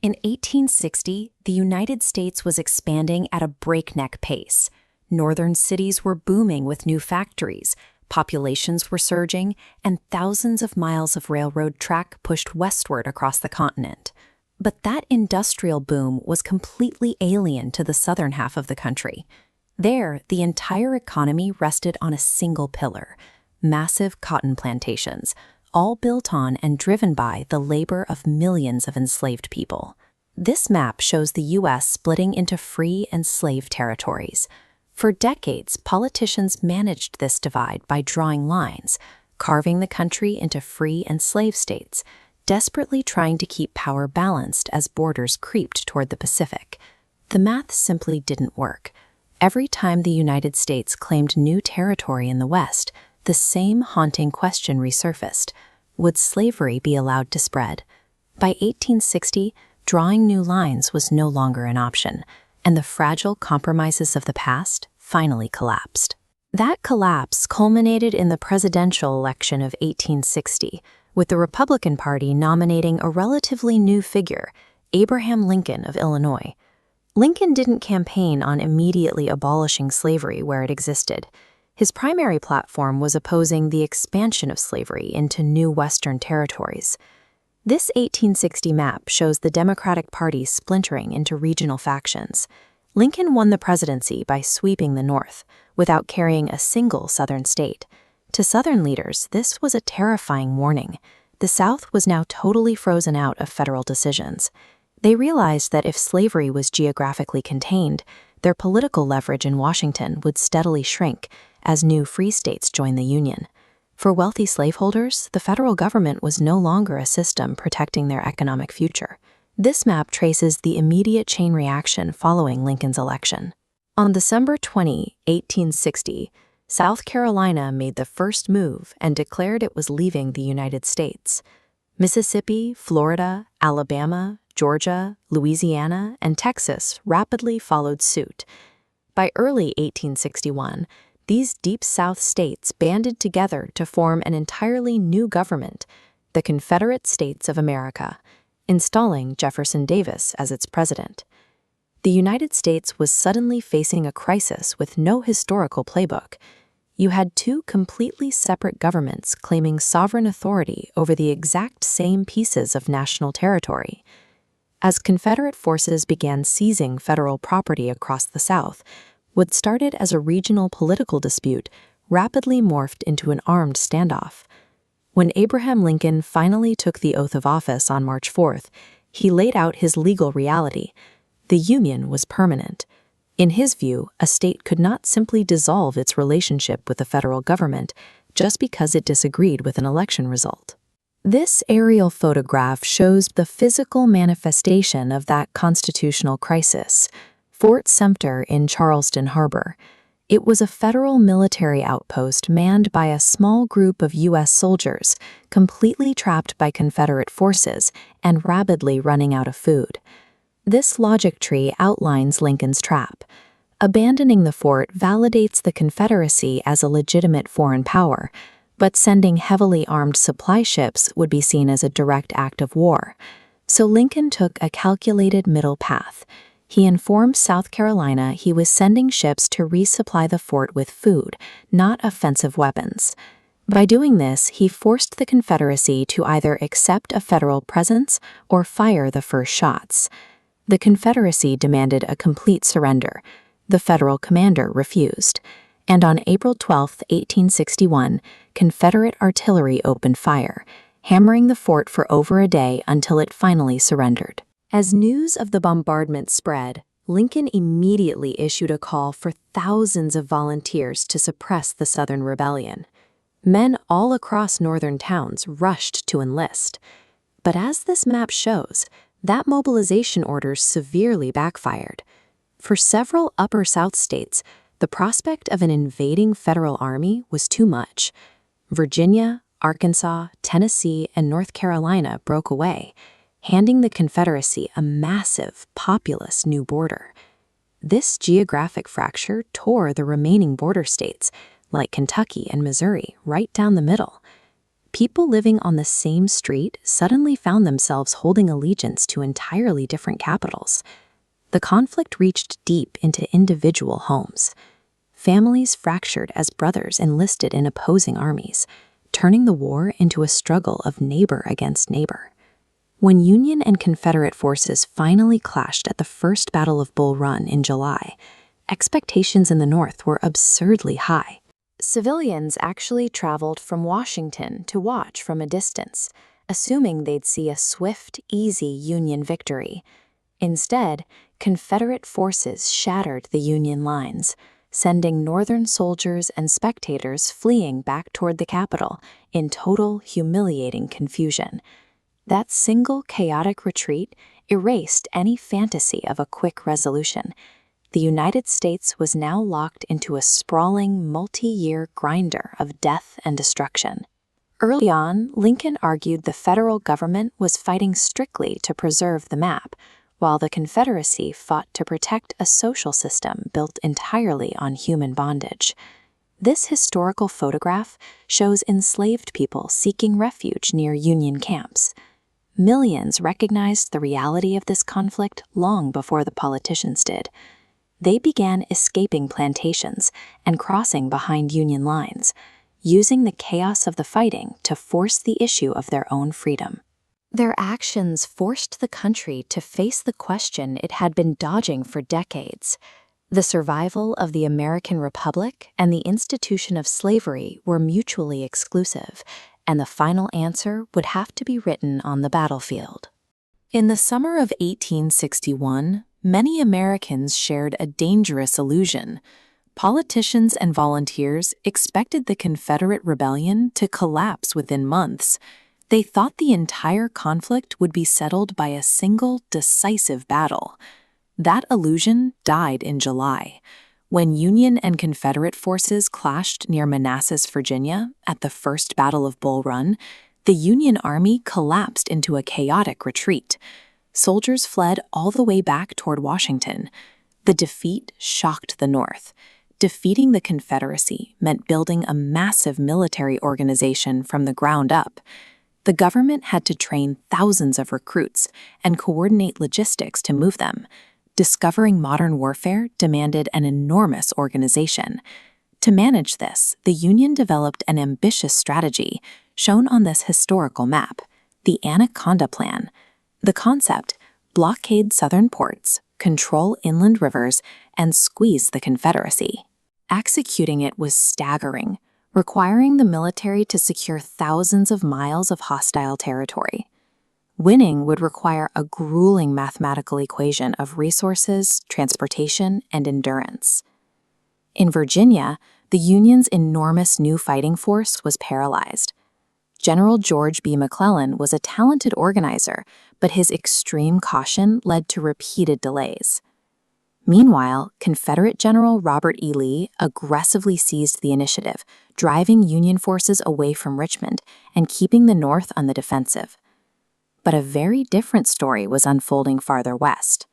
In 1860, the United States was expanding at a breakneck pace. Northern cities were booming with new factories, populations were surging, and thousands of miles of railroad track pushed westward across the continent. But that industrial boom was completely alien to the southern half of the country. There, the entire economy rested on a single pillar: massive cotton plantations, all built on and driven by the labor of millions of enslaved people. This map shows the U.S. splitting into free and slave territories. For decades, politicians managed this divide by drawing lines, carving the country into free and slave states, desperately trying to keep power balanced as borders creeped toward the Pacific. The math simply didn't work. Every time the United States claimed new territory in the West, the same haunting question resurfaced: would slavery be allowed to spread? By 1860, drawing new lines was no longer an option, and the fragile compromises of the past finally collapsed. That collapse culminated in the presidential election of 1860, with the Republican Party nominating a relatively new figure, Abraham Lincoln of Illinois. Lincoln didn't campaign on immediately abolishing slavery where it existed. His primary platform was opposing the expansion of slavery into new Western territories. This 1860 map shows the Democratic Party splintering into regional factions. Lincoln won the presidency by sweeping the North, without carrying a single Southern state. To Southern leaders, this was a terrifying warning. The South was now totally frozen out of federal decisions. They realized that if slavery was geographically contained, their political leverage in Washington would steadily shrink as new free states joined the Union. For wealthy slaveholders, the federal government was no longer a system protecting their economic future. This map traces the immediate chain reaction following Lincoln's election. On December 20, 1860, South Carolina made the first move and declared it was leaving the United States. Mississippi, Florida, Alabama, Georgia, Louisiana, and Texas rapidly followed suit. By early 1861, these Deep South states banded together to form an entirely new government, the Confederate States of America, installing Jefferson Davis as its president. The United States was suddenly facing a crisis with no historical playbook. You had two completely separate governments claiming sovereign authority over the exact same pieces of national territory. As Confederate forces began seizing federal property across the South, what started as a regional political dispute rapidly morphed into an armed standoff. When Abraham Lincoln finally took the oath of office on March 4th, he laid out his legal reality. The Union was permanent. In his view, a state could not simply dissolve its relationship with the federal government just because it disagreed with an election result. This aerial photograph shows the physical manifestation of that constitutional crisis: Fort Sumter in Charleston Harbor. It was a federal military outpost manned by a small group of U.S. soldiers, completely trapped by Confederate forces and rapidly running out of food. This logic tree outlines Lincoln's trap. Abandoning the fort validates the Confederacy as a legitimate foreign power, but sending heavily armed supply ships would be seen as a direct act of war. So Lincoln took a calculated middle path. He informed South Carolina he was sending ships to resupply the fort with food, not offensive weapons. By doing this, he forced the Confederacy to either accept a federal presence or fire the first shots. The Confederacy demanded a complete surrender. The federal commander refused. And on April 12, 1861, Confederate artillery opened fire, hammering the fort for over a day until it finally surrendered. As news of the bombardment spread, Lincoln immediately issued a call for thousands of volunteers to suppress the Southern rebellion. Men all across northern towns rushed to enlist. But as this map shows, that mobilization order severely backfired. For several Upper South states, the prospect of an invading federal army was too much. Virginia, Arkansas, Tennessee, and North Carolina broke away, handing the Confederacy a massive, populous new border. This geographic fracture tore the remaining border states, like Kentucky and Missouri, right down the middle. people living on the same street suddenly found themselves holding allegiance to entirely different capitals. The conflict reached deep into individual homes. Families fractured as brothers enlisted in opposing armies, turning the war into a struggle of neighbor against neighbor. When Union and Confederate forces finally clashed at the First Battle of Bull Run in July, expectations in the North were absurdly high. Civilians actually traveled from Washington to watch from a distance, assuming they'd see a swift, easy Union victory. Instead, Confederate forces shattered the Union lines, sending Northern soldiers and spectators fleeing back toward the Capitol in total, humiliating confusion. That single chaotic retreat erased any fantasy of a quick resolution. The United States was now locked into a sprawling, multi-year grinder of death and destruction. Early on, Lincoln argued the federal government was fighting strictly to preserve the map, while the Confederacy fought to protect a social system built entirely on human bondage. This historical photograph shows enslaved people seeking refuge near Union camps. Millions recognized the reality of this conflict long before the politicians did. They began escaping plantations and crossing behind Union lines, using the chaos of the fighting to force the issue of their own freedom. Their actions forced the country to face the question it had been dodging for decades. The survival of the American Republic and the institution of slavery were mutually exclusive, and the final answer would have to be written on the battlefield. In the summer of 1861, many Americans shared a dangerous illusion. Politicians and volunteers expected the Confederate rebellion to collapse within months. They thought the entire conflict would be settled by a single, decisive battle. That illusion died in July, when Union and Confederate forces clashed near Manassas, Virginia, at the First Battle of Bull Run. The Union Army collapsed into a chaotic retreat. Soldiers fled all the way back toward Washington. The defeat shocked the North. Defeating the Confederacy meant building a massive military organization from the ground up. The government had to train thousands of recruits and coordinate logistics to move them. Discovering modern warfare demanded an enormous organization. To manage this, the Union developed an ambitious strategy, shown on this historical map, the Anaconda Plan. The concept: blockade southern ports, control inland rivers, and squeeze the Confederacy. Executing it was staggering, requiring the military to secure thousands of miles of hostile territory. Winning would require a grueling mathematical equation of resources, transportation, and endurance. In Virginia, the Union's enormous new fighting force was paralyzed. General George B. McClellan was a talented organizer, but his extreme caution led to repeated delays. Meanwhile, Confederate General Robert E. Lee aggressively seized the initiative, driving Union forces away from Richmond and keeping the North on the defensive. But a very different story was unfolding farther west.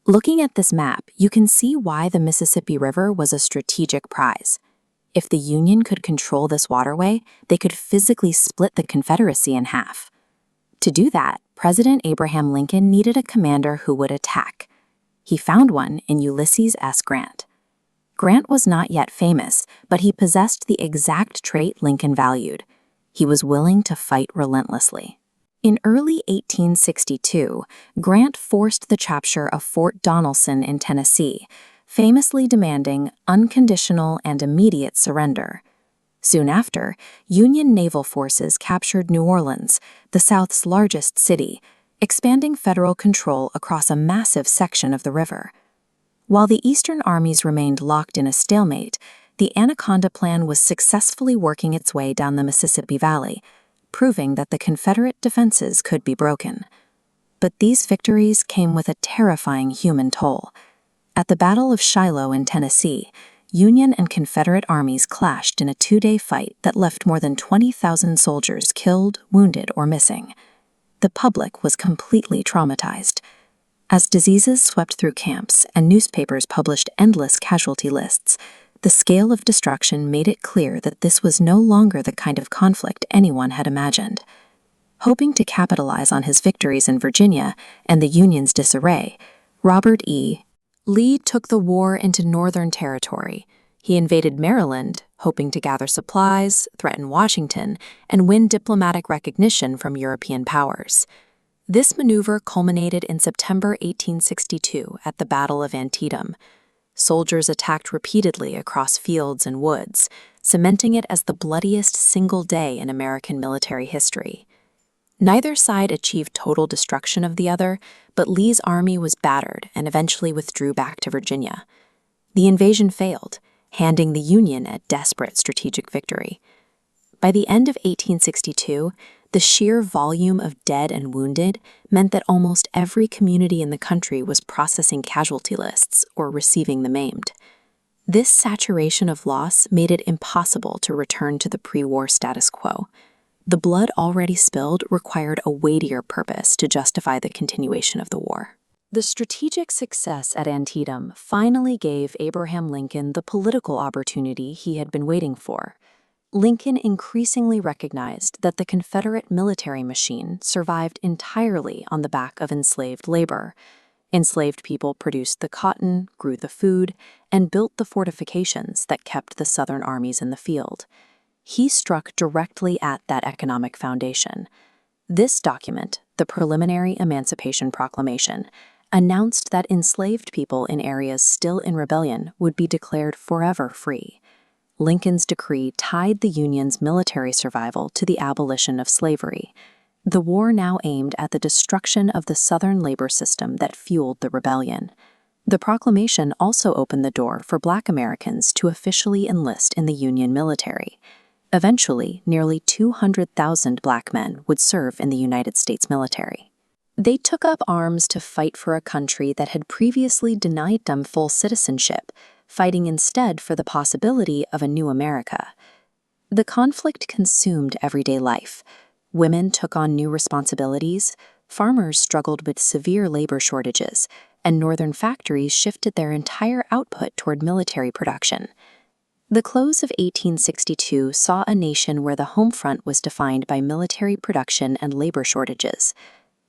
Looking at this map, you can see why the Mississippi River was a strategic prize. If the Union could control this waterway, they could physically split the Confederacy in half. To do that, President Abraham Lincoln needed a commander who would attack. He found one in Ulysses S. Grant. Grant was not yet famous, but he possessed the exact trait Lincoln valued. He was willing to fight relentlessly. In early 1862, Grant forced the capture of Fort Donelson in Tennessee, famously demanding unconditional and immediate surrender. Soon after, Union naval forces captured New Orleans, the South's largest city, expanding federal control across a massive section of the river. While the Eastern armies remained locked in a stalemate, the Anaconda Plan was successfully working its way down the Mississippi Valley, proving that the Confederate defenses could be broken. But these victories came with a terrifying human toll. At the Battle of Shiloh in Tennessee, Union and Confederate armies clashed in a two-day fight that left more than 20,000 soldiers killed, wounded, or missing. The public was completely traumatized. As diseases swept through camps and newspapers published endless casualty lists, The scale of destruction made it clear that this was no longer the kind of conflict anyone had imagined. Hoping to capitalize on his victories in Virginia and the Union's disarray, Robert E. Lee took the war into Northern Territory. He invaded Maryland, hoping to gather supplies, threaten Washington, and win diplomatic recognition from European powers. This maneuver culminated in September 1862 at the Battle of Antietam. Soldiers attacked repeatedly across fields and woods, cementing it as the bloodiest single day in American military history. Neither side achieved total destruction of the other, but Lee's army was battered and eventually withdrew back to Virginia. The invasion failed, handing the Union a desperate strategic victory. By the end of 1862, the sheer volume of dead and wounded meant that almost every community in the country was processing casualty lists or receiving the maimed. This saturation of loss made it impossible to return to the pre-war status quo. The blood already spilled required a weightier purpose to justify the continuation of the war. The strategic success at Antietam finally gave Abraham Lincoln the political opportunity he had been waiting for. Lincoln increasingly recognized that the Confederate military machine survived entirely on the back of enslaved labor. Enslaved people produced the cotton, grew the food, and built the fortifications that kept the Southern armies in the field. He struck directly at that economic foundation. This document, the Preliminary Emancipation Proclamation, announced that enslaved people in areas still in rebellion would be declared forever free. Lincoln's decree tied the Union's military survival to the abolition of slavery. The war now aimed at the destruction of the Southern labor system that fueled the rebellion. The proclamation also opened the door for Black Americans to officially enlist in the Union military. Eventually, nearly 200,000 Black men would serve in the United States military. They took up arms to fight for a country that had previously denied them full citizenship, fighting instead for the possibility of a new America. The conflict consumed everyday life. Women took on new responsibilities, farmers struggled with severe labor shortages, and northern factories shifted their entire output toward military production. The close of 1862 saw a nation where the home front was defined by military production and labor shortages.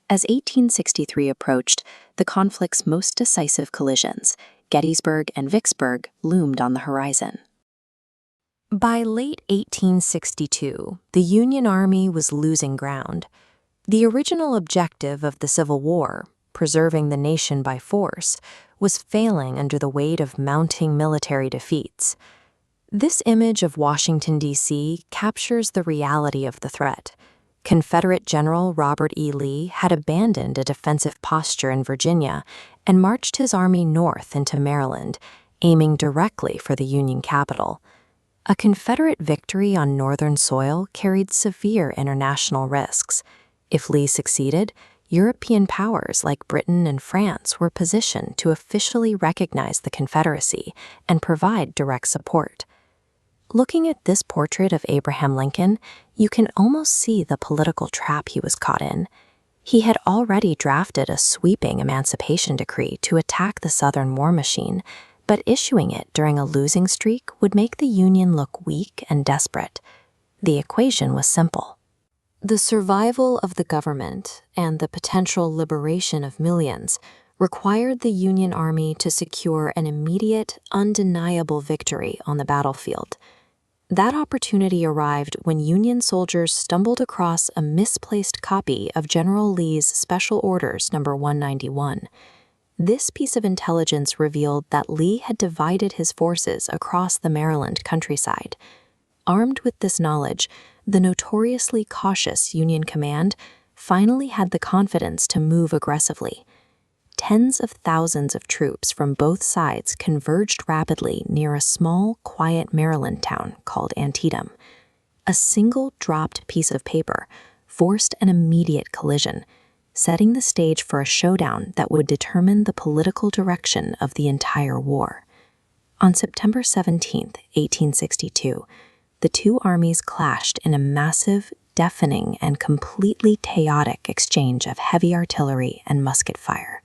As 1863 approached, the conflict's most decisive collisions, Gettysburg and Vicksburg, loomed on the horizon. By late 1862, the Union Army was losing ground. The original objective of the Civil War, preserving the nation by force, was failing under the weight of mounting military defeats. This image of Washington, D.C. captures the reality of the threat. Confederate General Robert E. Lee had abandoned a defensive posture in Virginia and marched his army north into Maryland, aiming directly for the Union capital. A Confederate victory on northern soil carried severe international risks. If Lee succeeded, European powers like Britain and France were positioned to officially recognize the Confederacy and provide direct support. Looking at this portrait of Abraham Lincoln, you can almost see the political trap he was caught in. He had already drafted a sweeping emancipation decree to attack the Southern war machine, but issuing it during a losing streak would make the Union look weak and desperate. The equation was simple. The survival of the government and the potential liberation of millions required the Union Army to secure an immediate, undeniable victory on the battlefield. That opportunity arrived when Union soldiers stumbled across a misplaced copy of General Lee's Special Orders No. 191. This piece of intelligence revealed that Lee had divided his forces across the Maryland countryside. Armed with this knowledge, the notoriously cautious Union command finally had the confidence to move aggressively. Tens of thousands of troops from both sides converged rapidly near a small, quiet Maryland town called Antietam. A single dropped piece of paper forced an immediate collision, setting the stage for a showdown that would determine the political direction of the entire war. On September 17, 1862, the two armies clashed in a massive, deafening, and completely chaotic exchange of heavy artillery and musket fire.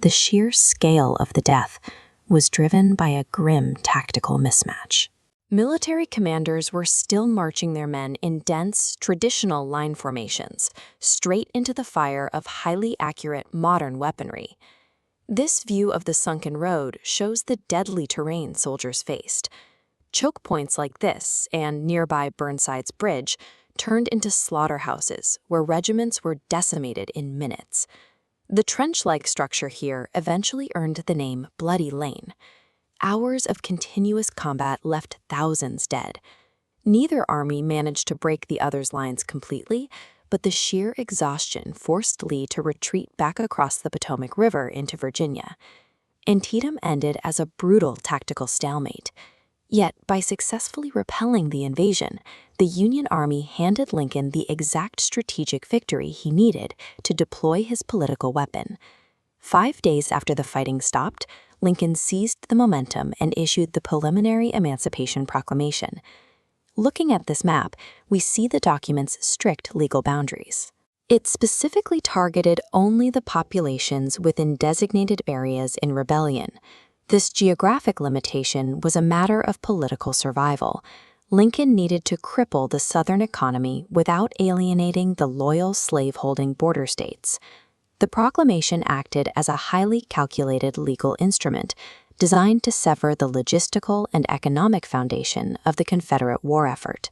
The sheer scale of the death was driven by a grim tactical mismatch. Military commanders were still marching their men in dense, traditional line formations, straight into the fire of highly accurate modern weaponry. This view of the sunken road shows the deadly terrain soldiers faced. Choke points like this, and nearby Burnside's Bridge, turned into slaughterhouses where regiments were decimated in minutes. The trench-like structure here eventually earned the name Bloody Lane. Hours of continuous combat left thousands dead. Neither army managed to break the other's lines completely, but the sheer exhaustion forced Lee to retreat back across the Potomac River into Virginia. Antietam ended as a brutal tactical stalemate. Yet, by successfully repelling the invasion, the Union Army handed Lincoln the exact strategic victory he needed to deploy his political weapon. 5 days after the fighting stopped, Lincoln seized the momentum and issued the preliminary Emancipation Proclamation. Looking at this map, we see the document's strict legal boundaries. It specifically targeted only the populations within designated areas in rebellion. This geographic limitation was a matter of political survival. Lincoln needed to cripple the Southern economy without alienating the loyal slave-holding border states. The proclamation acted as a highly calculated legal instrument designed to sever the logistical and economic foundation of the Confederate war effort.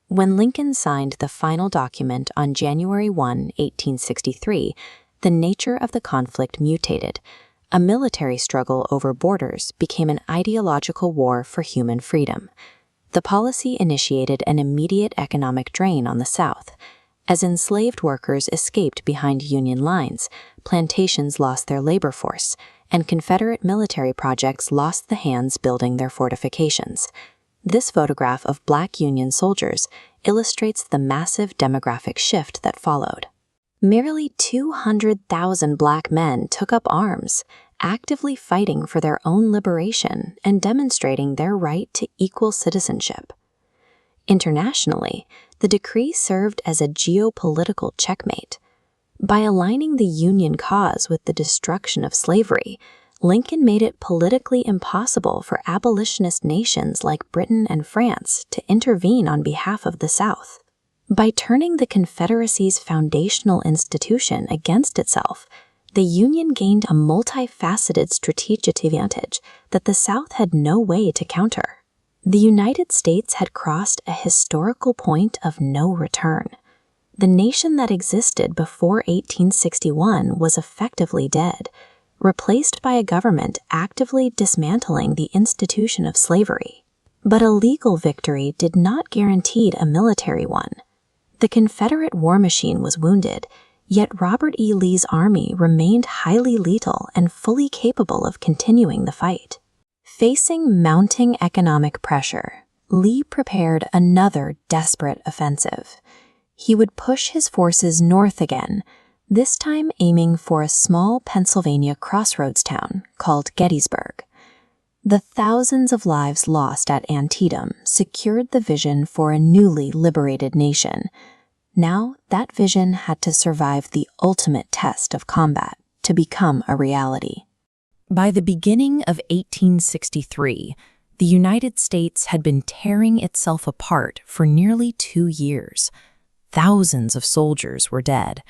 When Lincoln signed the final document on January 1, 1863, the nature of the conflict mutated. A military struggle over borders became an ideological war for human freedom. The policy initiated an immediate economic drain on the South. As enslaved workers escaped behind Union lines, plantations lost their labor force, and Confederate military projects lost the hands building their fortifications. This photograph of Black Union soldiers illustrates the massive demographic shift that followed. Merely 200,000 Black men took up arms, actively fighting for their own liberation and demonstrating their right to equal citizenship. Internationally, the decree served as a geopolitical checkmate. By aligning the Union cause with the destruction of slavery, Lincoln made it politically impossible for abolitionist nations like Britain and France to intervene on behalf of the South. By turning the Confederacy's foundational institution against itself, the Union gained a multifaceted strategic advantage that the South had no way to counter. The United States had crossed a historical point of no return. The nation that existed before 1861 was effectively dead, replaced by a government actively dismantling the institution of slavery. But a legal victory did not guarantee a military one. The Confederate war machine was wounded, yet Robert E. Lee's army remained highly lethal and fully capable of continuing the fight. Facing mounting economic pressure, Lee prepared another desperate offensive. He would push his forces north again, this time aiming for a small Pennsylvania crossroads town called Gettysburg. The thousands of lives lost at Antietam secured the vision for a newly liberated nation. Now, that vision had to survive the ultimate test of combat to become a reality. By the beginning of 1863, the United States had been tearing itself apart for nearly 2 years. Thousands of soldiers were dead.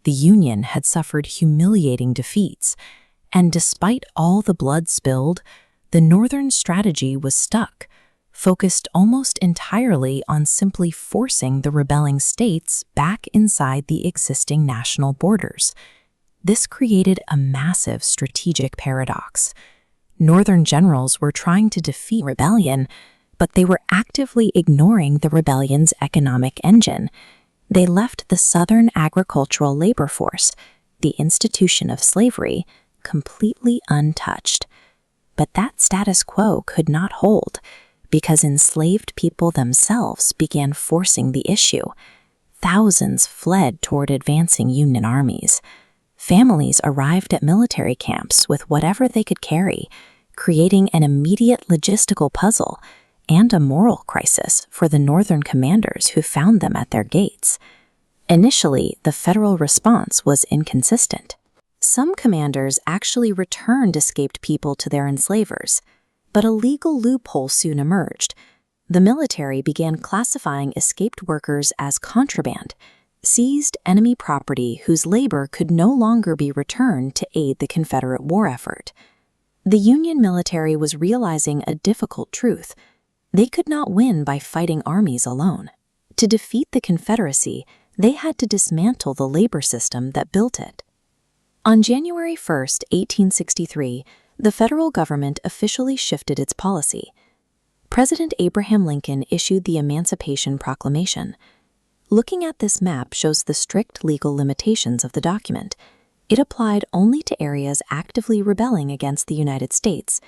The Union had suffered humiliating defeats, and despite all the blood spilled, the Northern strategy was stuck, focused almost entirely on simply forcing the rebelling states back inside the existing national borders. This created a massive strategic paradox. Northern generals were trying to defeat rebellion, but they were actively ignoring the rebellion's economic engine. They left the Southern agricultural labor force, the institution of slavery, completely untouched. But that status quo could not hold, because enslaved people themselves began forcing the issue. Thousands fled toward advancing Union armies. Families arrived at military camps with whatever they could carry, creating an immediate logistical puzzle and a moral crisis for the Northern commanders who found them at their gates. Initially, the federal response was inconsistent. Some commanders actually returned escaped people to their enslavers, but a legal loophole soon emerged. The military began classifying escaped workers as contraband, seized enemy property whose labor could no longer be returned to aid the Confederate war effort. The Union military was realizing a difficult truth. They could not win by fighting armies alone. To defeat the Confederacy, they had to dismantle the labor system that built it. On January 1, 1863, the federal government officially shifted its policy. President Abraham Lincoln issued the Emancipation Proclamation. Looking at this map shows the strict legal limitations of the document. It applied only to areas actively rebelling against the United States.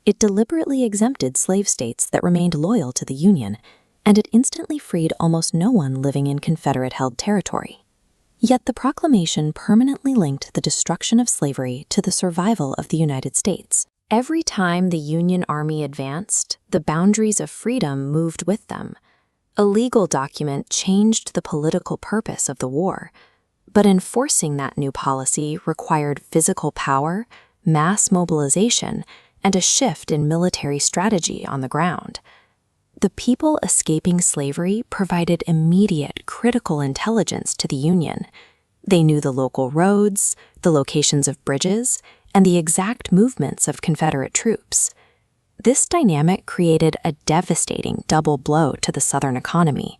It deliberately exempted slave states that remained loyal to the Union, and it instantly freed almost no one living in Confederate-held territory. Yet the proclamation permanently linked the destruction of slavery to the survival of the United States. Every time the Union Army advanced, the boundaries of freedom moved with them. A legal document changed the political purpose of the war, but enforcing that new policy required physical power, mass mobilization, and a shift in military strategy on the ground. The people escaping slavery provided immediate, critical intelligence to the Union. They knew the local roads, the locations of bridges, and the exact movements of Confederate troops. This dynamic created a devastating double blow to the Southern economy.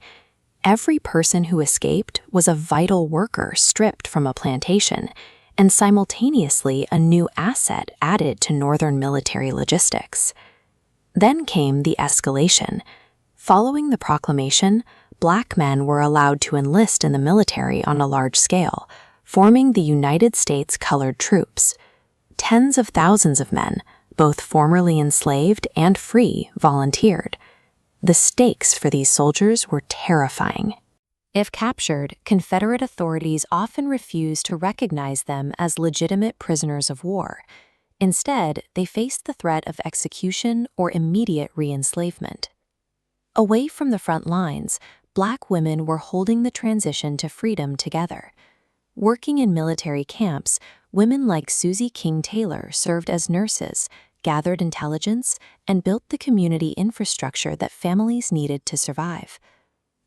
Every person who escaped was a vital worker stripped from a plantation, and simultaneously a new asset added to Northern military logistics. Then came the escalation. Following the proclamation, Black men were allowed to enlist in the military on a large scale, forming the United States Colored Troops. Tens of thousands of men, both formerly enslaved and free, volunteered. The stakes for these soldiers were terrifying. If captured, Confederate authorities often refused to recognize them as legitimate prisoners of war. Instead, they faced the threat of execution or immediate re-enslavement. Away from the front lines, Black women were holding the transition to freedom together. Working in military camps, women like Susie King Taylor served as nurses, gathered intelligence, and built the community infrastructure that families needed to survive.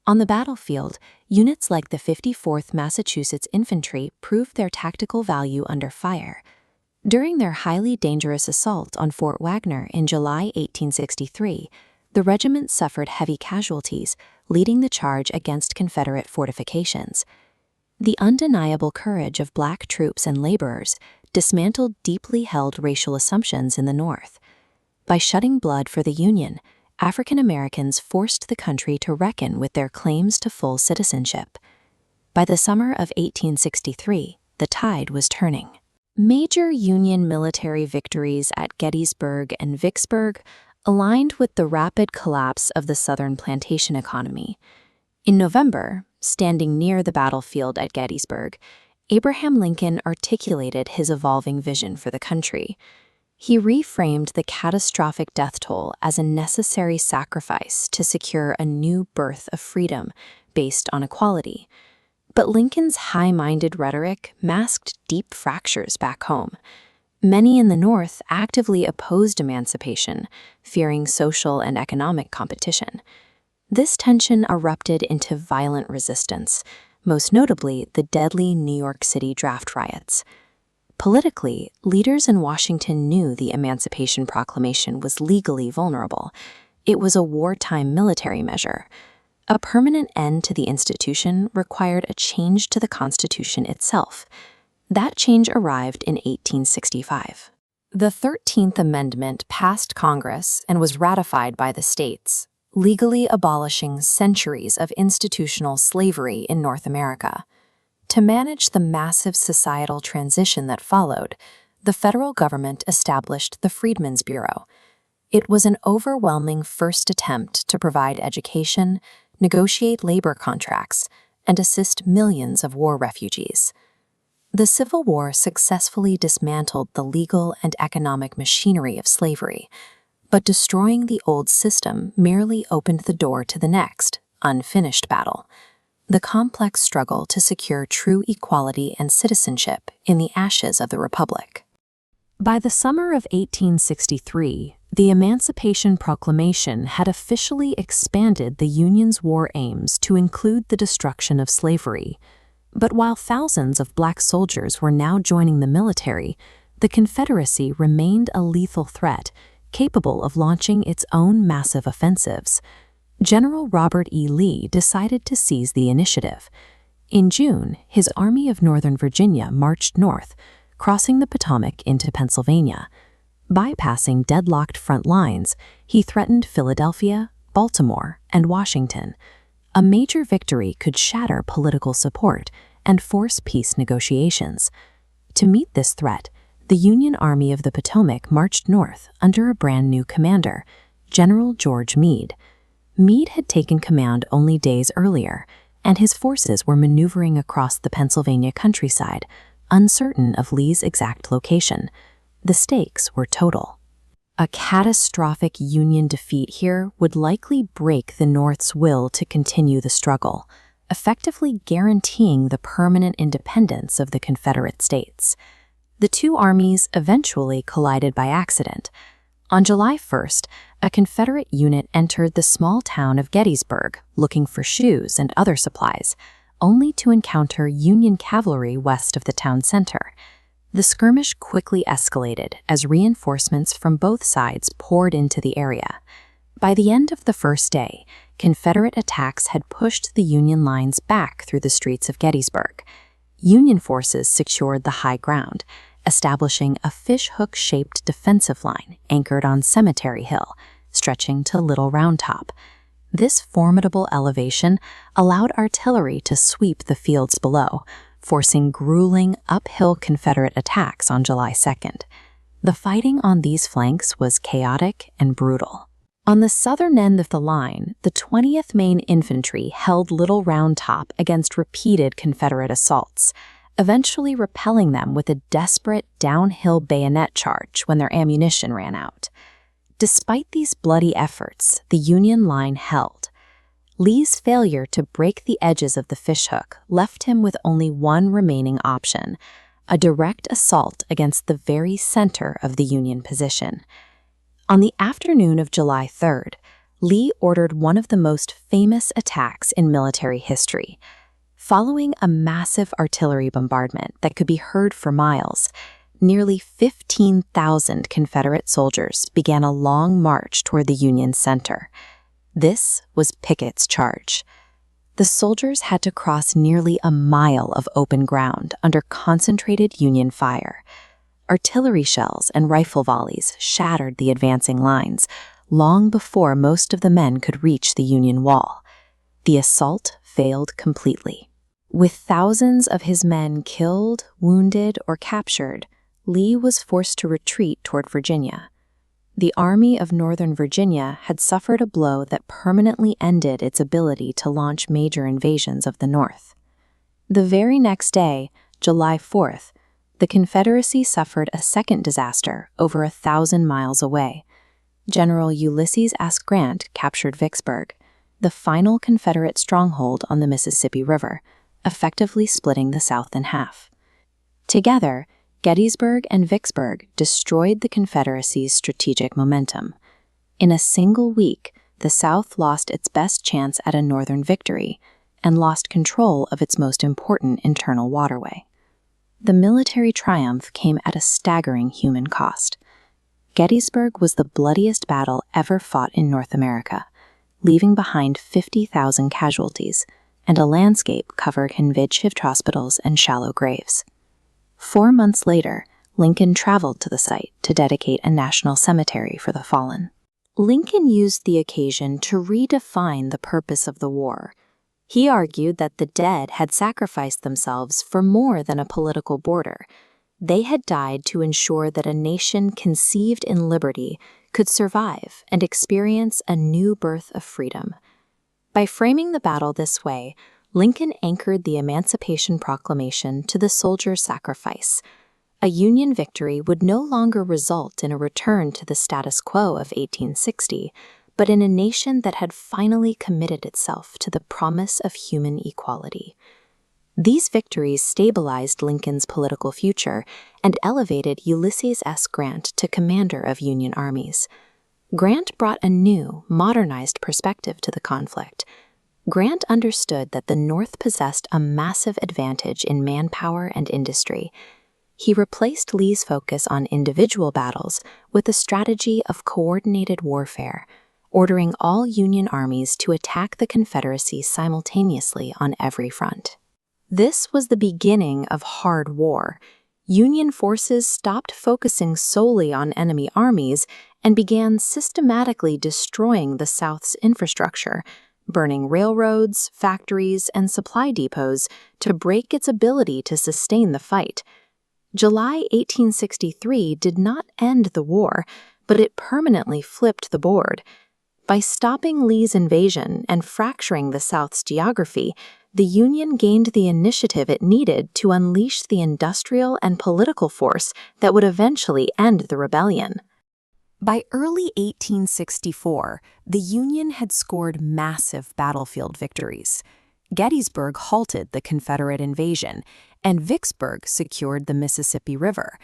On the battlefield, units like the 54th Massachusetts Infantry proved their tactical value under fire. During their highly dangerous assault on Fort Wagner in July 1863, the regiment suffered heavy casualties, leading the charge against Confederate fortifications. The undeniable courage of Black troops and laborers dismantled deeply held racial assumptions in the North. By shedding blood for the Union, African Americans forced the country to reckon with their claims to full citizenship. By the summer of 1863, the tide was turning. Major Union military victories at Gettysburg and Vicksburg aligned with the rapid collapse of the Southern plantation economy. In November, standing near the battlefield at Gettysburg, Abraham Lincoln articulated his evolving vision for the country. He reframed the catastrophic death toll as a necessary sacrifice to secure a new birth of freedom based on equality. But Lincoln's high-minded rhetoric masked deep fractures back home. Many in the North actively opposed emancipation, fearing social and economic competition. This tension erupted into violent resistance, most notably the deadly New York City draft riots. Politically, leaders in Washington knew the Emancipation Proclamation was legally vulnerable. It was a wartime military measure. A permanent end to the institution required a change to the Constitution itself. That change arrived in 1865. The 13th Amendment passed Congress and was ratified by the states, legally abolishing centuries of institutional slavery in North America. To manage the massive societal transition that followed, the federal government established the Freedmen's Bureau. It was an overwhelming first attempt to provide education, negotiate labor contracts, and assist millions of war refugees. The Civil War successfully dismantled the legal and economic machinery of slavery, but destroying the old system merely opened the door to the next, unfinished battle. the complex struggle to secure true equality and citizenship in the ashes of the Republic. By the summer of 1863, the Emancipation Proclamation had officially expanded the Union's war aims to include the destruction of slavery. But while thousands of black soldiers were now joining the military, the Confederacy remained a lethal threat, capable of launching its own massive offensives. General Robert E. Lee decided to seize the initiative. In June, his Army of Northern Virginia marched north, crossing the Potomac into Pennsylvania. Bypassing deadlocked front lines, he threatened Philadelphia, Baltimore, and Washington. A major victory could shatter political support and force peace negotiations. To meet this threat, the Union Army of the Potomac marched north under a brand new commander, General George Meade. Meade had taken command only days earlier, and his forces were maneuvering across the Pennsylvania countryside, uncertain of Lee's exact location. The stakes were total. A catastrophic Union defeat here would likely break the North's will to continue the struggle, effectively guaranteeing the permanent independence of the Confederate States. The two armies eventually collided by accident. On July 1st, a Confederate unit entered the small town of Gettysburg looking for shoes and other supplies, only to encounter Union cavalry west of the town center. The skirmish quickly escalated as reinforcements from both sides poured into the area. By the end of the first day, Confederate attacks had pushed the Union lines back through the streets of Gettysburg. Union forces secured the high ground, establishing a fishhook-shaped defensive line anchored on Cemetery Hill, stretching to Little Round Top. This formidable elevation allowed artillery to sweep the fields below, forcing grueling uphill Confederate attacks on July 2nd. The fighting on these flanks was chaotic and brutal. On the southern end of the line, the 20th Maine Infantry held Little Round Top against repeated Confederate assaults, eventually repelling them with a desperate downhill bayonet charge when their ammunition ran out. Despite these bloody efforts, the Union line held. Lee's failure to break the edges of the fishhook left him with only one remaining option: a direct assault against the very center of the Union position. On the afternoon of July 3rd, Lee ordered one of the most famous attacks in military history. Following a massive artillery bombardment that could be heard for miles, nearly 15,000 Confederate soldiers began a long march toward the Union center. This was Pickett's charge. The soldiers had to cross nearly a mile of open ground under concentrated Union fire. Artillery shells and rifle volleys shattered the advancing lines long before most of the men could reach the Union wall. The assault failed completely. With thousands of his men killed, wounded, or captured, Lee was forced to retreat toward Virginia. The Army of Northern Virginia had suffered a blow that permanently ended its ability to launch major invasions of the North. The very next day, July 4th, the Confederacy suffered a second disaster over 1,000 miles away. General Ulysses S. Grant captured Vicksburg, the final Confederate stronghold on the Mississippi River, effectively splitting the South in half. Together, Gettysburg and Vicksburg destroyed the Confederacy's strategic momentum. In a single week, the South lost its best chance at a Northern victory and lost control of its most important internal waterway. The military triumph came at a staggering human cost. Gettysburg was the bloodiest battle ever fought in North America, leaving behind 50,000 casualties and a landscape covered in makeshift hospitals and shallow graves. 4 months later, Lincoln traveled to the site to dedicate a national cemetery for the fallen. Lincoln used the occasion to redefine the purpose of the war. He argued that the dead had sacrificed themselves for more than a political border. They had died to ensure that a nation conceived in liberty could survive and experience a new birth of freedom. By framing the battle this way, Lincoln anchored the Emancipation Proclamation to the soldier's sacrifice. A Union victory would no longer result in a return to the status quo of 1860, but in a nation that had finally committed itself to the promise of human equality. These victories stabilized Lincoln's political future and elevated Ulysses S. Grant to commander of Union armies. Grant brought a new, modernized perspective to the conflict. Grant understood that the North possessed a massive advantage in manpower and industry. He replaced Lee's focus on individual battles with a strategy of coordinated warfare, ordering all Union armies to attack the Confederacy simultaneously on every front. This was the beginning of hard war. Union forces stopped focusing solely on enemy armies and began systematically destroying the South's infrastructure, burning railroads, factories, and supply depots to break its ability to sustain the fight. July 1863 did not end the war, but it permanently flipped the board. By stopping Lee's invasion and fracturing the South's geography, the Union gained the initiative it needed to unleash the industrial and political force that would eventually end the rebellion. By early 1864, the Union had scored massive battlefield victories. Gettysburg halted the Confederate invasion, and Vicksburg secured the Mississippi River.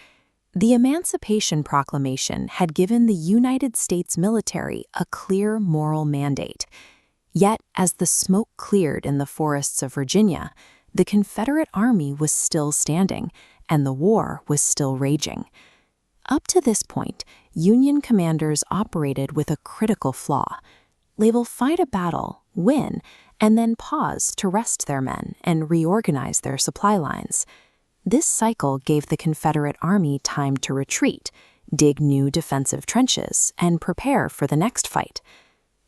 The Emancipation Proclamation had given the United States military a clear moral mandate. Yet, as the smoke cleared in the forests of Virginia, the Confederate Army was still standing, and the war was still raging. Up to this point, Union commanders operated with a critical flaw. They will fight a battle, win, and then pause to rest their men and reorganize their supply lines. This cycle gave the Confederate Army time to retreat, dig new defensive trenches, and prepare for the next fight.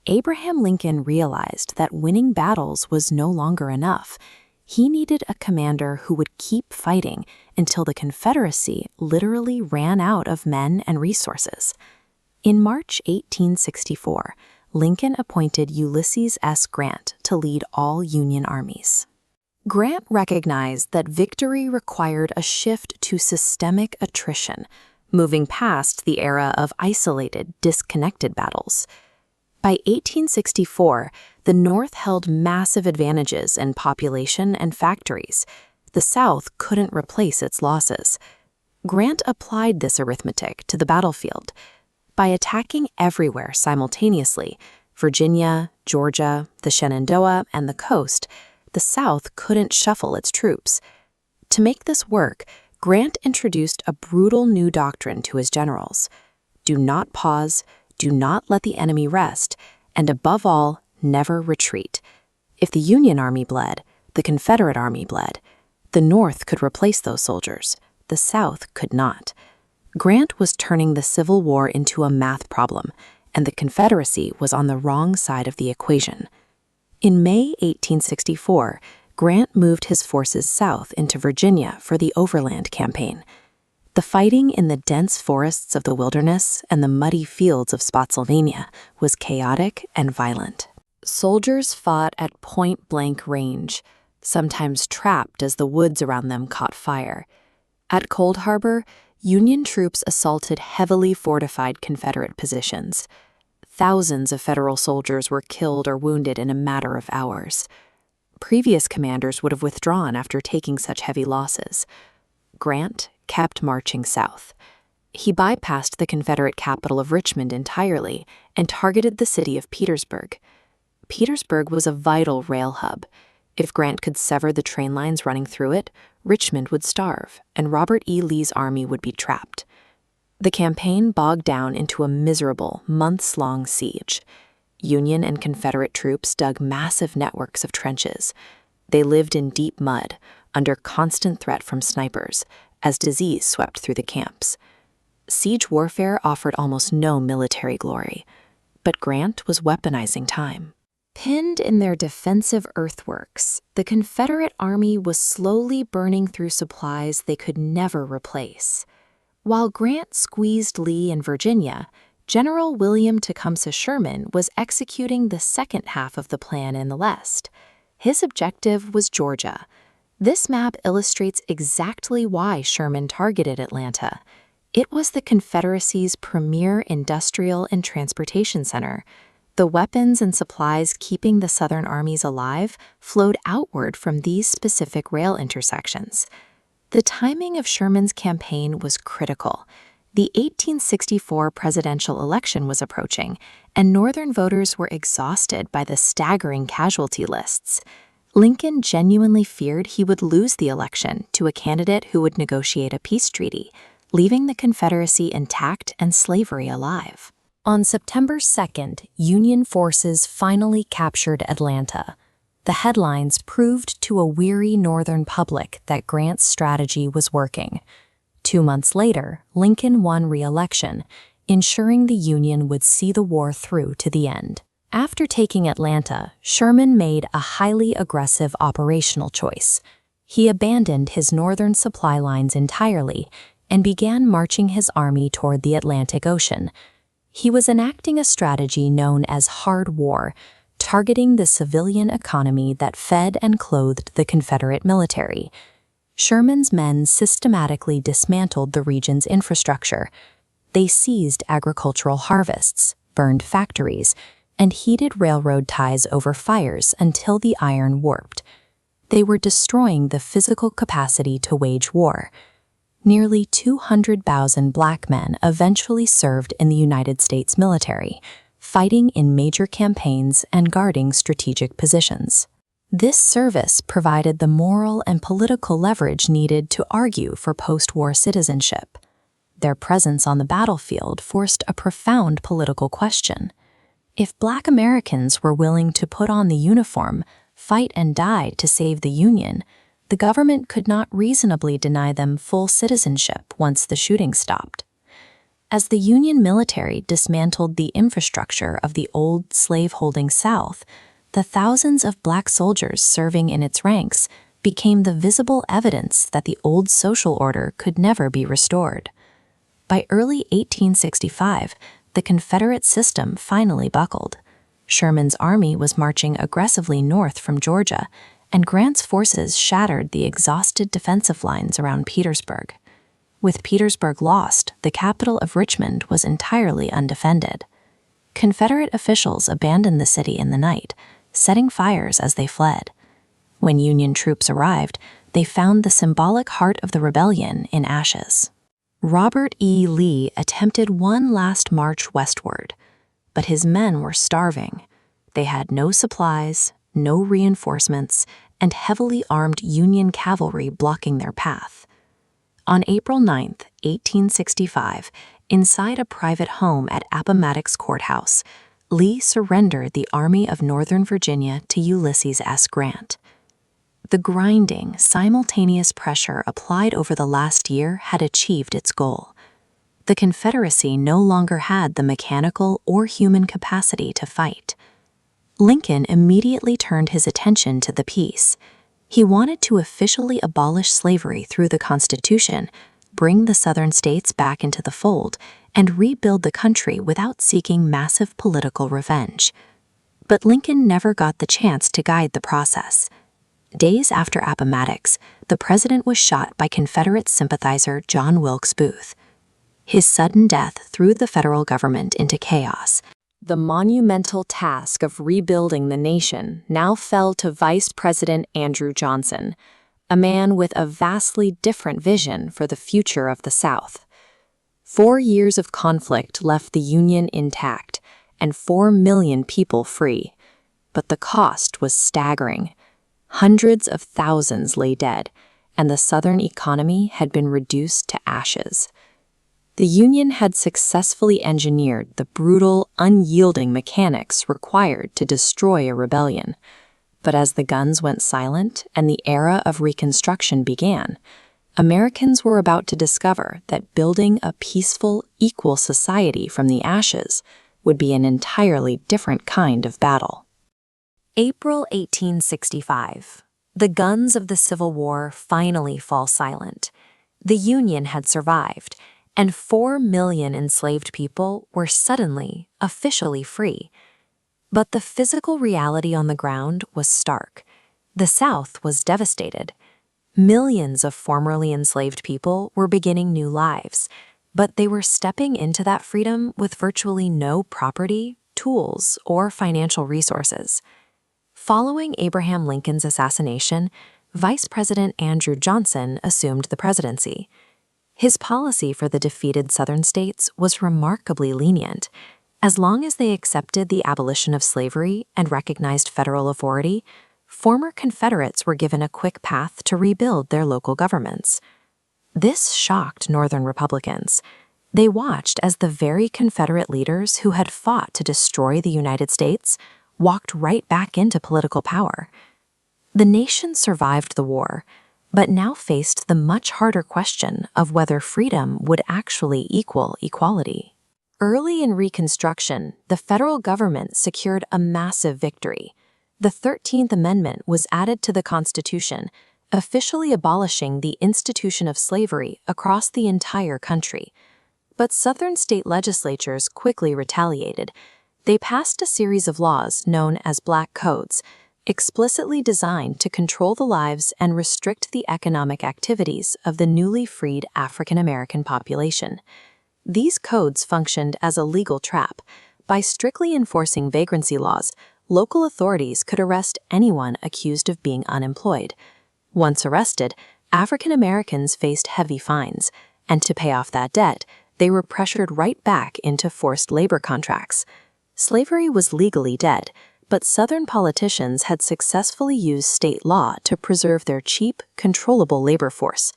Abraham Lincoln realized that winning battles was no longer enough. He needed a commander who would keep fighting until the Confederacy literally ran out of men and resources. In March 1864, Lincoln appointed Ulysses S. Grant to lead all Union armies. Grant recognized that victory required a shift to systemic attrition, moving past the era of isolated, disconnected battles. By 1864, the North held massive advantages in population and factories. The South couldn't replace its losses. Grant applied this arithmetic to the battlefield. By attacking everywhere simultaneously, Virginia, Georgia, the Shenandoah, and the coast, the South couldn't shuffle its troops. To make this work, Grant introduced a brutal new doctrine to his generals. Do not pause, do not let the enemy rest, and above all, never retreat. If the Union Army bled, the Confederate Army bled. The North could replace those soldiers. The South could not. Grant was turning the Civil War into a math problem, and the Confederacy was on the wrong side of the equation. In May 1864, Grant moved his forces south into Virginia for the Overland Campaign. The fighting in the dense forests of the wilderness and the muddy fields of Spotsylvania was chaotic and violent. Soldiers fought at point-blank range, sometimes trapped as the woods around them caught fire. At Cold Harbor, Union troops assaulted heavily fortified Confederate positions. Thousands of Federal soldiers were killed or wounded in a matter of hours. Previous commanders would have withdrawn after taking such heavy losses. Grant kept marching south. He bypassed the Confederate capital of Richmond entirely and targeted the city of Petersburg. Petersburg was a vital rail hub. If Grant could sever the train lines running through it, Richmond would starve, and Robert E. Lee's army would be trapped. The campaign bogged down into a miserable, months-long siege. Union and Confederate troops dug massive networks of trenches. They lived in deep mud, under constant threat from snipers, as disease swept through the camps. Siege warfare offered almost no military glory, but Grant was weaponizing time. Pinned in their defensive earthworks, the Confederate Army was slowly burning through supplies they could never replace. While Grant squeezed Lee in Virginia, General William Tecumseh Sherman was executing the second half of the plan in the West. His objective was Georgia. This map illustrates exactly why Sherman targeted Atlanta. It was the Confederacy's premier industrial and transportation center. The weapons and supplies keeping the Southern armies alive flowed outward from these specific rail intersections. The timing of Sherman's campaign was critical. The 1864 presidential election was approaching, and Northern voters were exhausted by the staggering casualty lists. Lincoln genuinely feared he would lose the election to a candidate who would negotiate a peace treaty, leaving the Confederacy intact and slavery alive. On September 2nd, Union forces finally captured Atlanta. The headlines proved to a weary Northern public that Grant's strategy was working. 2 months later, Lincoln won re-election, ensuring the Union would see the war through to the end. After taking Atlanta, Sherman made a highly aggressive operational choice. He abandoned his Northern supply lines entirely and began marching his army toward the Atlantic Ocean. He was enacting a strategy known as hard war, targeting the civilian economy that fed and clothed the Confederate military. Sherman's men systematically dismantled the region's infrastructure. They seized agricultural harvests, burned factories, and heated railroad ties over fires until the iron warped. They were destroying the physical capacity to wage war. Nearly 200,000 black men eventually served in the United States military, fighting in major campaigns and guarding strategic positions. This service provided the moral and political leverage needed to argue for post-war citizenship. Their presence on the battlefield forced a profound political question. If Black Americans were willing to put on the uniform, fight and die to save the Union, the government could not reasonably deny them full citizenship once the shooting stopped. As the Union military dismantled the infrastructure of the old slave-holding South, the thousands of black soldiers serving in its ranks became the visible evidence that the old social order could never be restored. By early 1865, the Confederate system finally buckled. Sherman's army was marching aggressively north from Georgia, and Grant's forces shattered the exhausted defensive lines around Petersburg. With Petersburg lost, the capital of Richmond was entirely undefended. Confederate officials abandoned the city in the night, setting fires as they fled. When Union troops arrived, they found the symbolic heart of the rebellion in ashes. Robert E. Lee attempted one last march westward, but his men were starving. They had no supplies, no reinforcements, and heavily armed Union cavalry blocking their path. On April 9, 1865, inside a private home at Appomattox Courthouse, Lee surrendered the Army of Northern Virginia to Ulysses S. Grant. The grinding, simultaneous pressure applied over the last year had achieved its goal. The Confederacy no longer had the mechanical or human capacity to fight. Lincoln immediately turned his attention to the peace. He wanted to officially abolish slavery through the Constitution, bring the Southern states back into the fold, and rebuild the country without seeking massive political revenge. But Lincoln never got the chance to guide the process. Days after Appomattox, the president was shot by Confederate sympathizer John Wilkes Booth. His sudden death threw the federal government into chaos. The monumental task of rebuilding the nation now fell to Vice President Andrew Johnson, a man with a vastly different vision for the future of the South. 4 years of conflict left the Union intact and 4 million people free, but the cost was staggering. Hundreds of thousands lay dead, and the Southern economy had been reduced to ashes. The Union had successfully engineered the brutal, unyielding mechanics required to destroy a rebellion. But as the guns went silent and the era of Reconstruction began, Americans were about to discover that building a peaceful, equal society from the ashes would be an entirely different kind of battle. April 1865. The guns of the Civil War finally fall silent. The Union had survived, and 4 million enslaved people were suddenly, officially free. But the physical reality on the ground was stark. The South was devastated. Millions of formerly enslaved people were beginning new lives, but they were stepping into that freedom with virtually no property, tools or financial resources. Following Abraham Lincoln's assassination, Vice President Andrew Johnson assumed the presidency. His policy for the defeated Southern states was remarkably lenient. As long as they accepted the abolition of slavery and recognized federal authority, former Confederates were given a quick path to rebuild their local governments. This shocked Northern Republicans. They watched as the very Confederate leaders who had fought to destroy the United States walked right back into political power. The nation survived the war, but now faced the much harder question of whether freedom would actually equal equality. Early in Reconstruction, the federal government secured a massive victory. The 13th Amendment was added to the Constitution, officially abolishing the institution of slavery across the entire country. But Southern state legislatures quickly retaliated. They passed a series of laws known as Black Codes, explicitly designed to control the lives and restrict the economic activities of the newly freed African American population. These codes functioned as a legal trap. By strictly enforcing vagrancy laws, local authorities could arrest anyone accused of being unemployed. Once arrested, African Americans faced heavy fines, and to pay off that debt, they were pressured right back into forced labor contracts. Slavery was legally dead, but Southern politicians had successfully used state law to preserve their cheap, controllable labor force.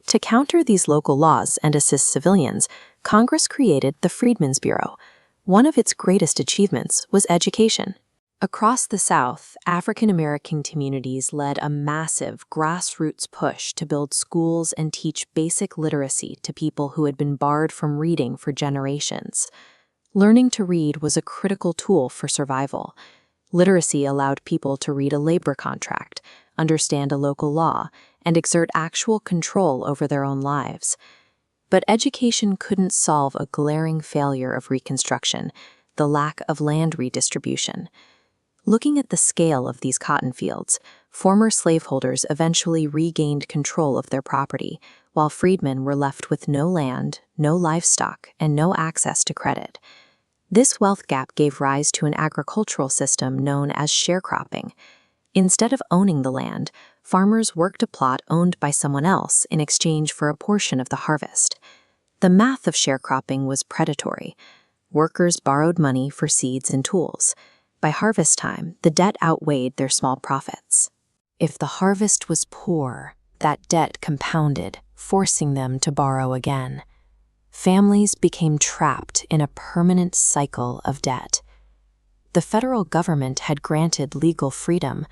To counter these local laws and assist civilians, Congress created the Freedmen's Bureau. One of its greatest achievements was education. Across the South, African American communities led a massive grassroots push to build schools and teach basic literacy to people who had been barred from reading for generations. Learning to read was a critical tool for survival. Literacy allowed people to read a labor contract, understand a local law, and exert actual control over their own lives. But education couldn't solve a glaring failure of Reconstruction, the lack of land redistribution. Looking at the scale of these cotton fields, former slaveholders eventually regained control of their property, while freedmen were left with no land, no livestock, and no access to credit. This wealth gap gave rise to an agricultural system known as sharecropping. Instead of owning the land, farmers worked a plot owned by someone else in exchange for a portion of the harvest. The math of sharecropping was predatory. Workers borrowed money for seeds and tools. By harvest time, the debt outweighed their small profits. If the harvest was poor, that debt compounded, forcing them to borrow again. Families became trapped in a permanent cycle of debt. The federal government had granted legal freedom,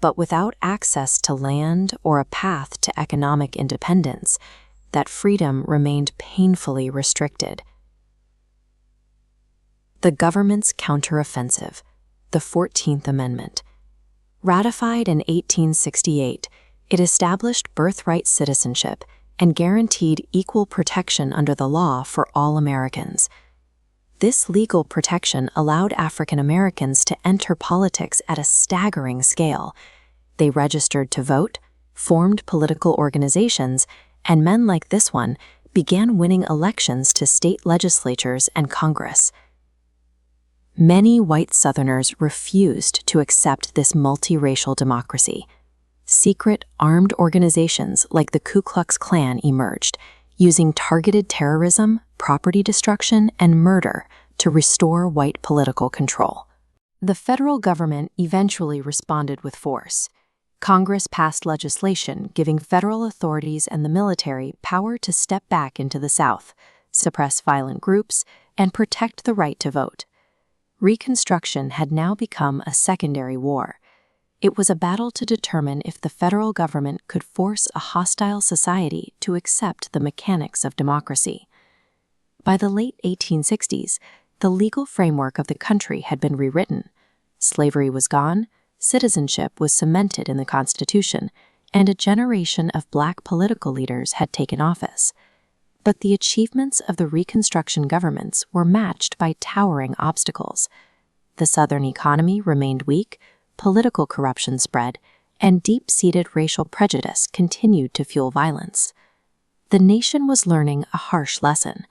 but without access to land or a path to economic independence, that freedom remained painfully restricted. The government's counteroffensive, the 14th Amendment. Ratified in 1868, it established birthright citizenship and guaranteed equal protection under the law for all Americans. This legal protection allowed African Americans to enter politics at a staggering scale. They registered to vote, formed political organizations, and men like this one began winning elections to state legislatures and Congress. Many white Southerners refused to accept this multiracial democracy. Secret, armed organizations like the Ku Klux Klan emerged, using targeted terrorism, property destruction, and murder to restore white political control. The federal government eventually responded with force. Congress passed legislation giving federal authorities and the military power to step back into the South, suppress violent groups, and protect the right to vote. Reconstruction had now become a secondary war. It was a battle to determine if the federal government could force a hostile society to accept the mechanics of democracy. By the late 1860s, the legal framework of the country had been rewritten. Slavery was gone, citizenship was cemented in the Constitution, and a generation of Black political leaders had taken office. But the achievements of the Reconstruction governments were matched by towering obstacles. The Southern economy remained weak, political corruption spread, and deep-seated racial prejudice continued to fuel violence. The nation was learning a harsh lesson.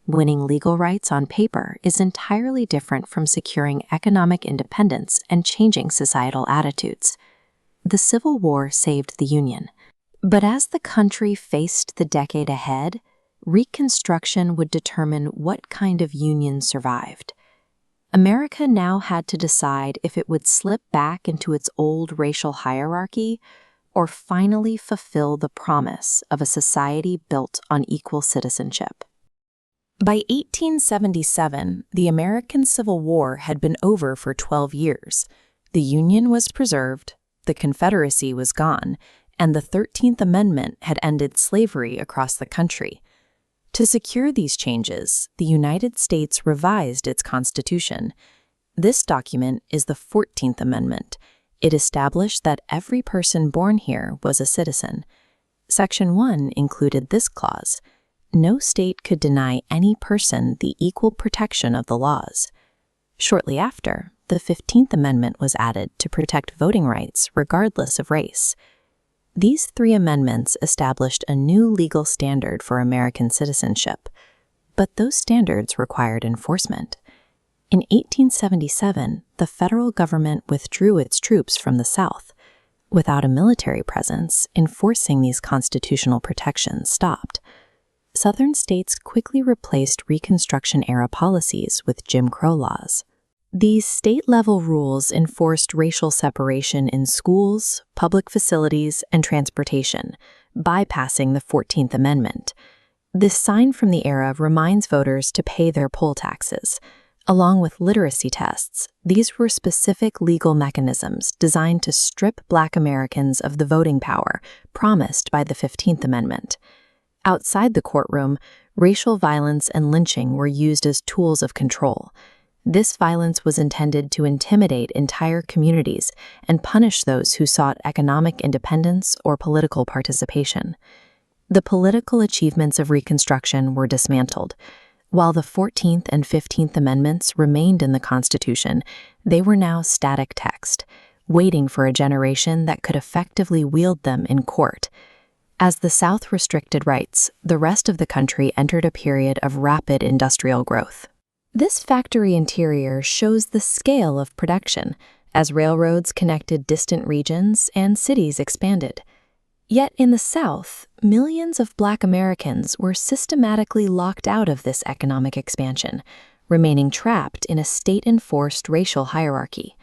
Winning legal rights on paper is entirely different from securing economic independence and changing societal attitudes. The Civil War saved the Union. But as the country faced the decade ahead, Reconstruction would determine what kind of union survived. America now had to decide if it would slip back into its old racial hierarchy or finally fulfill the promise of a society built on equal citizenship. By 1877, the American Civil War had been over for 12 years. The Union was preserved, the Confederacy was gone, and the 13th Amendment had ended slavery across the country. To secure these changes, the United States revised its Constitution. This document is the 14th Amendment. It established that every person born here was a citizen. Section 1 included this clause: no state could deny any person the equal protection of the laws. Shortly after, the 15th Amendment was added to protect voting rights regardless of race. These three amendments established a new legal standard for American citizenship, but those standards required enforcement. In 1877, the federal government withdrew its troops from the South. Without a military presence, enforcing these constitutional protections stopped. Southern states quickly replaced Reconstruction-era policies with Jim Crow laws. These state-level rules enforced racial separation in schools, public facilities, and transportation, bypassing the 14th Amendment. This sign from the era reminds voters to pay their poll taxes. Along with literacy tests, these were specific legal mechanisms designed to strip Black Americans of the voting power promised by the 15th Amendment. Outside the courtroom, racial violence and lynching were used as tools of control. This violence was intended to intimidate entire communities and punish those who sought economic independence or political participation. The political achievements of Reconstruction were dismantled. While the 14th and 15th Amendments remained in the Constitution, they were now static text, waiting for a generation that could effectively wield them in court. As the South restricted rights, the rest of the country entered a period of rapid industrial growth. This factory interior shows the scale of production, as railroads connected distant regions and cities expanded. Yet in the South, millions of Black Americans were systematically locked out of this economic expansion, remaining trapped in a state-enforced racial hierarchy.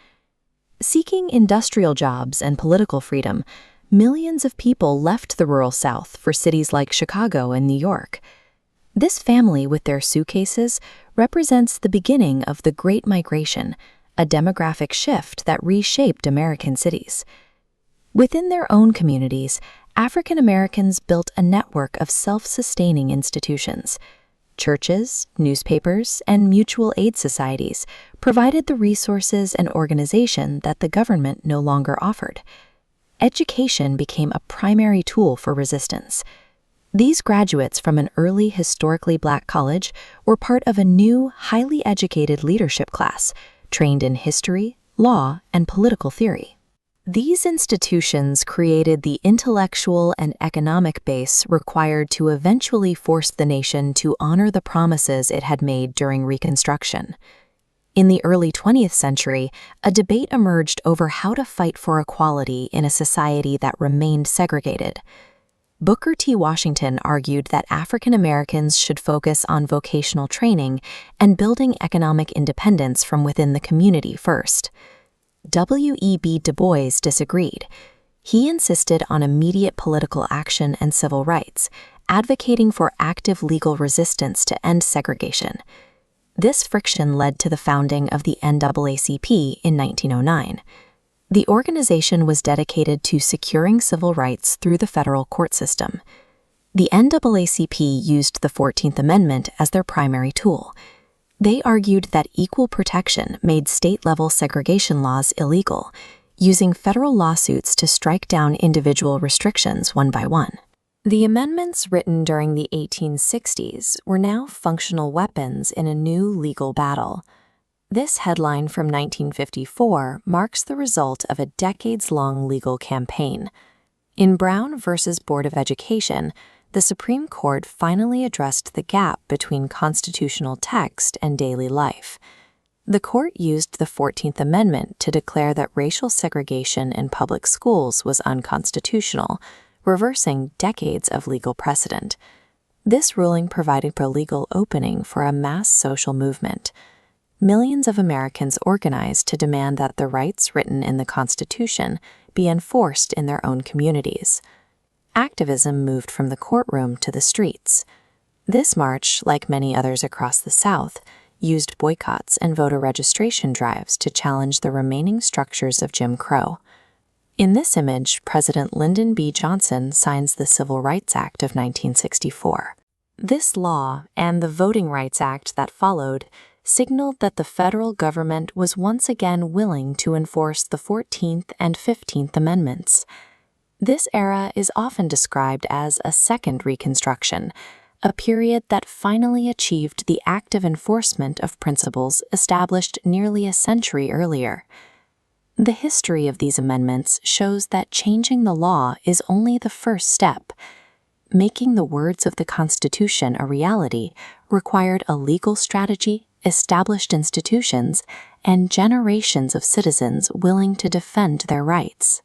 Seeking industrial jobs and political freedom, millions of people left the rural South for cities like Chicago and New York. This family with their suitcases represents the beginning of the Great Migration, a demographic shift that reshaped American cities. Within their own communities, African Americans built a network of self-sustaining institutions. Churches, newspapers, and mutual aid societies provided the resources and organization that the government no longer offered. Education became a primary tool for resistance. These graduates from an early historically Black college were part of a new, highly educated leadership class, trained in history, law, and political theory. These institutions created the intellectual and economic base required to eventually force the nation to honor the promises it had made during Reconstruction. In the early 20th century, a debate emerged over how to fight for equality in a society that remained segregated. Booker T. Washington argued that African Americans should focus on vocational training and building economic independence from within the community first. W.E.B. Du Bois disagreed. He insisted on immediate political action and civil rights, advocating for active legal resistance to end segregation. This friction led to the founding of the NAACP in 1909. The organization was dedicated to securing civil rights through the federal court system. The NAACP used the 14th Amendment as their primary tool. They argued that equal protection made state-level segregation laws illegal, using federal lawsuits to strike down individual restrictions one by one. The amendments written during the 1860s were now functional weapons in a new legal battle. This headline from 1954 marks the result of a decades-long legal campaign. In Brown v. Board of Education, the Supreme Court finally addressed the gap between constitutional text and daily life. The court used the 14th Amendment to declare that racial segregation in public schools was unconstitutional, reversing decades of legal precedent. This ruling provided a legal opening for a mass social movement. Millions of Americans organized to demand that the rights written in the Constitution be enforced in their own communities. Activism moved from the courtroom to the streets. This march, like many others across the South, used boycotts and voter registration drives to challenge the remaining structures of Jim Crow. In this image, President Lyndon B. Johnson signs the Civil Rights Act of 1964. This law, and the Voting Rights Act that followed, signaled that the federal government was once again willing to enforce the 14th and 15th Amendments. This era is often described as a second Reconstruction, a period that finally achieved the active enforcement of principles established nearly a century earlier. The history of these amendments shows that changing the law is only the first step. Making the words of the Constitution a reality required a legal strategy, established institutions, and generations of citizens willing to defend their rights.